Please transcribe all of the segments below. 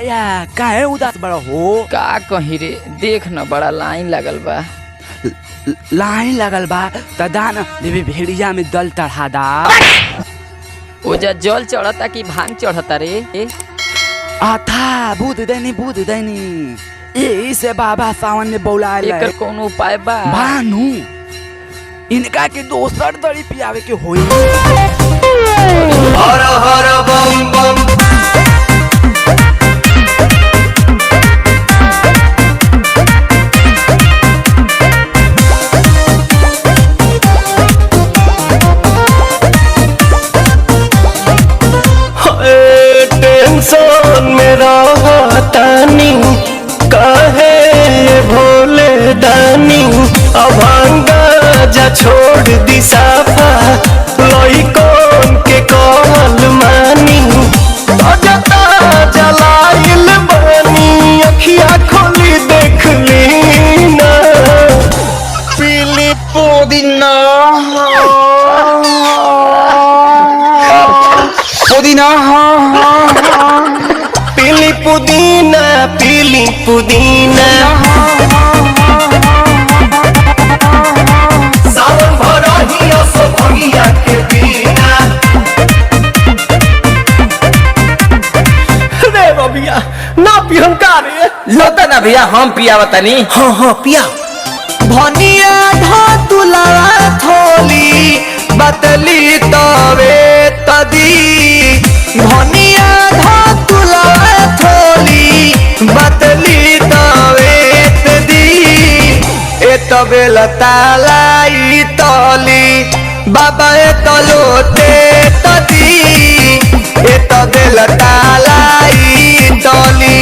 या काहे उदास बड़ा हो? का कही रे, देख न बड़ा लाइन लगल बा। लाइन लगल बा त दान देवी भेड़िया में दल चढ़ा दा। ओजा जल चढ़ता कि भांग चढ़ता रे? आथा बुध दैनी यही से बाबा सावन में बोलाए एकर कोनो उपाय बा? भानु इनका के दोसर दड़ी पियावे के होई। हर हर बम बम टेंशन में रहतानी काहे भोले दानी अभांगा जा छोड़ दी साफा लइकन के कहल मानी ताजा ताजा लाइल बानी अखिया खोली देख ली ना पीली पुदीना पीली पुदीना सावन भरही असो भंगिया के बिना। रे भैया ना पियन का रे? लोता ना भैया हम पिया बतानी। हाँ पिया। भनिया धतुला थोली बतली तवे तदी भनिया धतुला थोली बतली तवे तदी ए तबे लतालाई तली बाबा ए तलोते तदी ए तबे लतालाई तली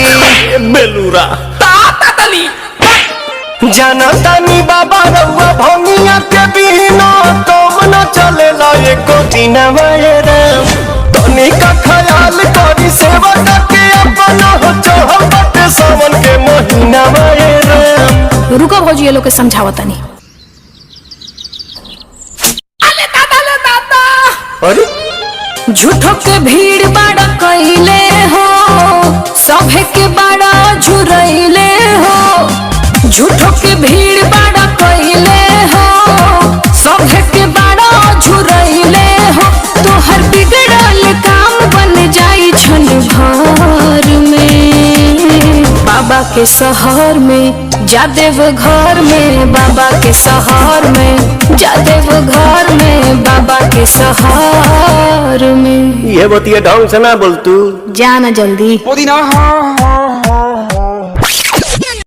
बेलूरा ताता तली जनतानी बाबा रउआ भंगिया के बिना तुम न चलेला एको दिन राम तनी का ख्याल करी सेवा के अपना हो चढ़ल बाटे सावन के महीना राम। रुको भौजी ये लोग के समझावा तनी। अरे झूठो के भीड़ बाड़ा कइले हो सभे के बाड़ा झुरइले हो। झूठो के भीड़ बाड़ा कइले हो सभे के बाड़ा झुरइले हो। तोहर बिगड़ल काम बन जाई छन भर में बाबा के शहर में जादेव घर में बाबा के शहर में जादेव घर में बाबा के शहर में। ये बतिया ढंग से ना बोल तू जाना जल्दी। पुदीना